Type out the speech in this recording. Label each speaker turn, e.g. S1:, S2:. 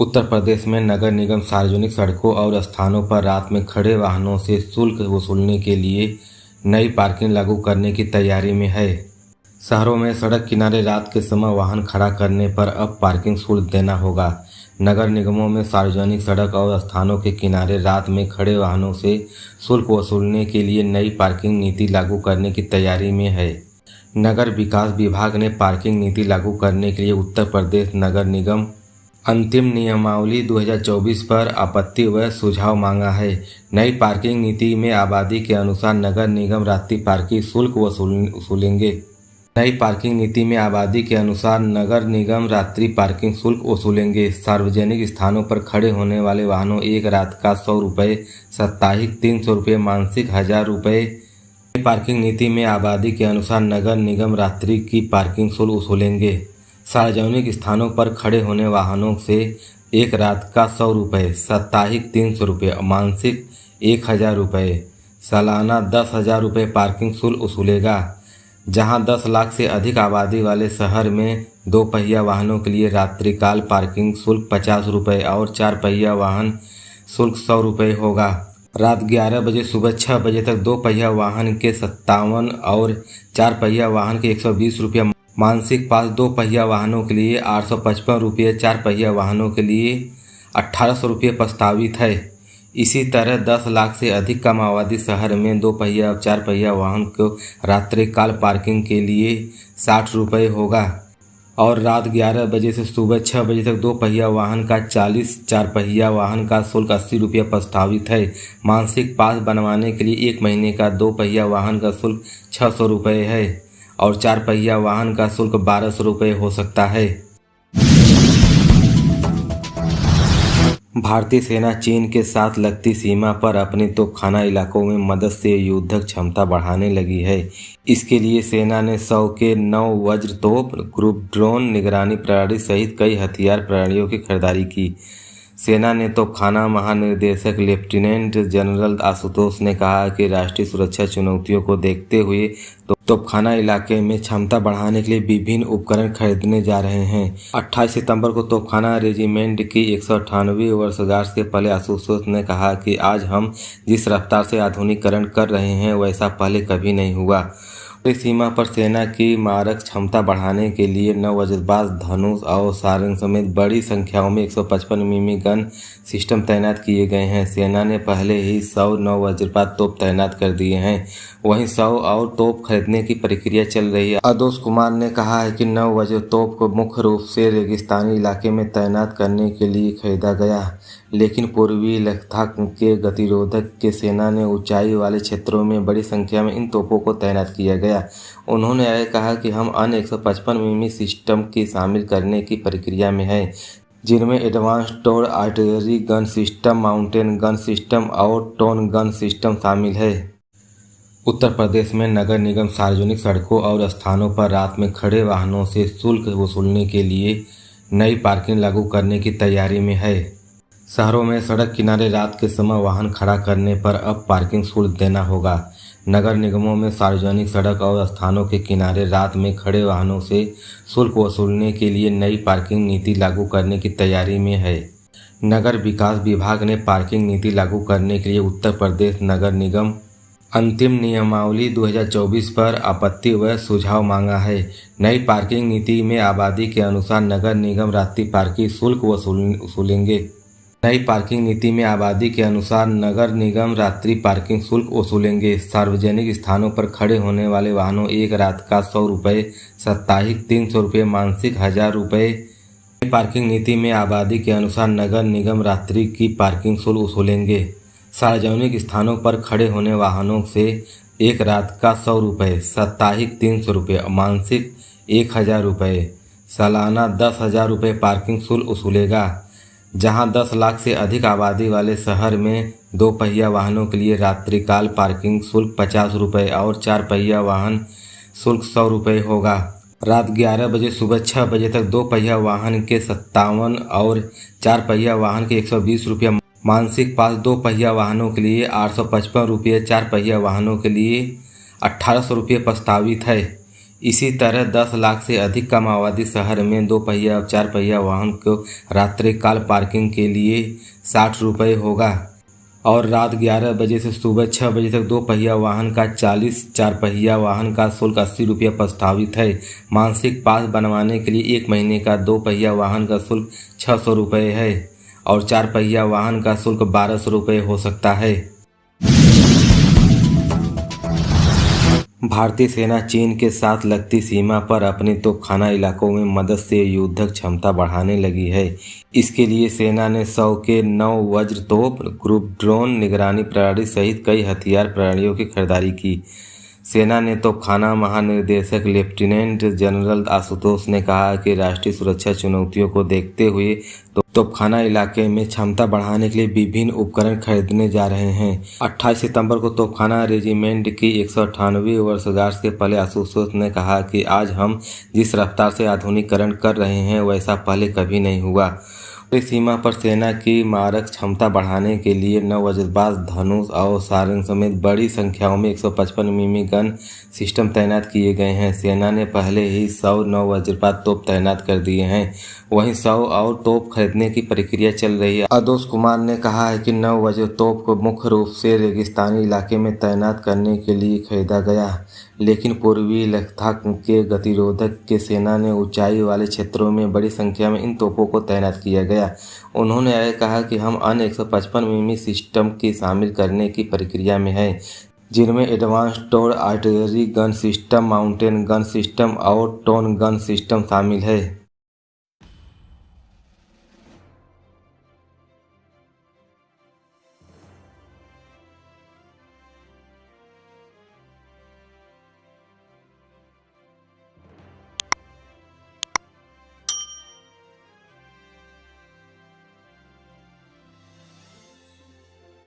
S1: उत्तर प्रदेश में नगर निगम सार्वजनिक सड़कों और स्थानों पर रात में खड़े वाहनों से शुल्क वसूलने के लिए नई पार्किंग लागू करने की तैयारी में है। शहरों में सड़क किनारे रात के समय वाहन खड़ा करने पर अब पार्किंग शुल्क देना होगा। नगर निगमों में सार्वजनिक सड़क और स्थानों के किनारे रात में खड़े वाहनों से शुल्क वसूलने के लिए नई पार्किंग नीति लागू करने की तैयारी में है। नगर विकास विभाग ने पार्किंग नीति लागू करने के लिए उत्तर प्रदेश नगर निगम अंतिम नियमावली 2024 पर आपत्ति व सुझाव मांगा है। नई पार्किंग नीति में आबादी के अनुसार नगर निगम रात्रि पार्किंग शुल्क वसूलेंगे। नई पार्किंग नीति में आबादी के अनुसार नगर निगम रात्रि पार्किंग शुल्क वसूलेंगे। सार्वजनिक स्थानों पर खड़े होने वाले वाहनों एक रात का 100 रुपये, साप्ताहिक 300 रुपये, मासिक 1000 रुपये। नई पार्किंग नीति में आबादी के अनुसार नगर निगम रात्रि की पार्किंग शुल्क वसूलेंगे। सार्वजनिक स्थानों पर खड़े होने वाहनों से एक रात का 100 रुपये, साप्ताहिक 300 रुपये, मासिक 1000 रुपये, सालाना 10,000 रुपये पार्किंग शुल्क वसूलेगा। जहां 10 लाख से अधिक आबादी वाले शहर में 2 पहिया वाहनों के लिए रात्रिकाल पार्किंग शुल्क 50 रुपये और 4 पहिया वाहन शुल्क 100 रुपये होगा। रात 11 बजे सुबह 6 बजे तक 2 पहिया वाहन के 57 और 4 पहिया वाहन के 120 रुपये, मासिक पास 2 पहिया वाहनों के लिए 855 रुपये, 4 पहिया वाहनों के लिए 1800 रुपये प्रस्तावित है। इसी तरह 10 लाख से अधिक कम आबादी शहर में 2 पहिया और 4 पहिया वाहन को रात्रिकाल पार्किंग के लिए 60 रुपये होगा और रात 11 बजे से सुबह 6 बजे तक 2 पहिया वाहन का 40, 4 पहिया वाहन का शुल्क 80 रुपये प्रस्तावित है। मासिक पास बनवाने के लिए 1 महीने का 2 पहिया वाहन का शुल्क 600 रुपये है और 4 पहिया वाहन का शुल्क 1200 रुपये हो सकता है। भारतीय सेना चीन के साथ लगती सीमा पर अपने तोपखाना इलाकों में मदद से युद्धक क्षमता बढ़ाने लगी है। इसके लिए सेना ने 100 के 9 वज्र तोप, ग्रुप ड्रोन, निगरानी प्रणाली सहित कई हथियार प्रणालियों की खरीदारी की। सेना ने तोपखाना महानिदेशक लेफ्टिनेंट जनरल आशुतोष ने कहा कि राष्ट्रीय सुरक्षा चुनौतियों को देखते हुए तोपखाना इलाके में क्षमता बढ़ाने के लिए विभिन्न उपकरण खरीदने जा रहे हैं। 28 सितंबर को तोपखाना रेजिमेंट की 198वीं वर्षगांठ से पहले आशुतोष ने कहा कि आज हम जिस रफ्तार से आधुनिकीकरण कर रहे हैं वैसा पहले कभी नहीं हुआ। सीमा पर सेना की मारक क्षमता बढ़ाने के लिए 9 वज्रबाज, धनुष और सारंग समेत बड़ी संख्याओं में 155 मिमी गन सिस्टम तैनात किए गए हैं। सेना ने पहले ही 100 9 वज्रपात तोप तैनात कर दिए हैं। वहीं 100 और तोप खरीदने की प्रक्रिया चल रही है। अदोस कुमार ने कहा है कि 9 वज्र तोप को मुख्य रूप से रेगिस्तानी इलाके में तैनात करने के लिए खरीदा गया, लेकिन पूर्वी लद्दाख के गतिरोधक के सेना ने ऊंचाई वाले क्षेत्रों में बड़ी संख्या में इन तोपों को तैनात किया गया। उन्होंने आगे कहा कि हम अन्य 155 मिमी सिस्टम की शामिल करने की प्रक्रिया में हैं, जिनमें advance towed artillery gun system, mountain gun system और टोन गन सिस्टम शामिल है। उत्तर प्रदेश में नगर निगम सार्वजनिक सड़कों और स्थानों पर रात में खड़े वाहनों से शुल्क वसूलने के लिए नई पार्किंग लागू करने की तैयारी में है। शहरों में सड़क किनारे रात के समय वाहन खड़ा करने पर अब पार्किंग शुल्क देना होगा। नगर निगमों में सार्वजनिक सड़क और स्थानों के किनारे रात में खड़े वाहनों से शुल्क वसूलने के लिए नई पार्किंग नीति लागू करने की तैयारी में है। नगर विकास विभाग ने पार्किंग नीति लागू करने के लिए उत्तर प्रदेश नगर निगम अंतिम नियमावली 2024 पर आपत्ति व सुझाव मांगा है। नई पार्किंग नीति में आबादी के अनुसार नगर निगम रात्रि पार्किंग शुल्क वसूलेंगे। नई पार्किंग नीति में आबादी के अनुसार नगर निगम रात्रि पार्किंग शुल्क वसूलेंगे। सार्वजनिक स्थानों पर खड़े होने वाले वाहनों एक रात का 100 रुपये, साप्ताहिक 300 रुपये, मासिक 1000 रुपये। नई पार्किंग नीति में आबादी के अनुसार नगर निगम रात्रि की पार्किंग शुल्क वसूलेंगे। सार्वजनिक स्थानों पर खड़े होने वाहनों से एक रात का 100 रुपये, साप्ताहिक 300 रुपये, मासिक 1000 रुपये, सालाना 10,000 रुपये पार्किंग शुल्क वसूलेगा। जहां 10 लाख से अधिक आबादी वाले शहर में 2 पहिया वाहनों के लिए रात्रिकाल पार्किंग शुल्क 50 रुपये और 4 पहिया वाहन शुल्क 100 रुपये होगा। रात 11 बजे सुबह 6 बजे तक 2 पहिया वाहन के 57 और 4 पहिया वाहन के 120 रुपये, मासिक पास 2 पहिया वाहनों के लिए 855 रुपये, 4 पहिया वाहनों के लिए 1800 रुपये प्रस्तावित है। इसी तरह 10 लाख से अधिक का माओवादी शहर में 2 पहिया और 4 पहिया वाहन को रात्रिकाल पार्किंग के लिए 60 रुपये होगा और रात 11 बजे से सुबह 6 बजे तक 2 पहिया वाहन का 40, 4 पहिया वाहन का शुल्क 80 रुपये प्रस्तावित है। मानसिक पास बनवाने के लिए 1 महीने का 2 पहिया वाहन का शुल्क 600 रुपये है और 4 पहिया वाहन का शुल्क 1200 रुपये हो सकता है। भारतीय सेना चीन के साथ लगती सीमा पर अपने तोपखाना इलाकों में मदद से युद्धक क्षमता बढ़ाने लगी है। इसके लिए सेना ने 100 के 9 वज्र तोप, ग्रुप ड्रोन, निगरानी प्रणाली सहित कई हथियार प्रणालियों की खरीदारी की। सेना ने तोपखाना महानिदेशक लेफ्टिनेंट जनरल आशुतोष ने कहा कि राष्ट्रीय सुरक्षा चुनौतियों को देखते हुए तोपखाना इलाके में क्षमता बढ़ाने के लिए विभिन्न उपकरण खरीदने जा रहे हैं। 28 सितंबर को तोपखाना रेजिमेंट की 198वीं वर्षगांठ से पहले आशुतोष ने कहा कि आज हम जिस रफ्तार से आधुनिकीकरण कर रहे हैं वैसा पहले कभी नहीं हुआ। सीमा पर सेना की मारक क्षमता बढ़ाने के लिए 9 वज्रबाज, धनुष और सारंग समेत बड़ी संख्याओं में 155 मिमी गन सिस्टम तैनात किए गए हैं। सेना ने पहले ही 100 9 वज्रपात तोप तैनात कर दिए हैं, वहीं 100 और तोप खरीदने की प्रक्रिया चल रही है। अदोस कुमार ने कहा है कि 9 वज्र तोप को मुख्य रूप से रेगिस्तानी इलाके में तैनात करने के लिए खरीदा गया, लेकिन पूर्वी लद्दाख के गतिरोधक के सेना ने ऊंचाई वाले क्षेत्रों में बड़ी संख्या में इन तोपों को तैनात किया गया। उन्होंने आगे कहा कि हम अन्य 155 मिमी सिस्टम की शामिल करने की प्रक्रिया में हैं, जिनमें advance towed artillery gun system, mountain gun system और टोन गन सिस्टम शामिल है।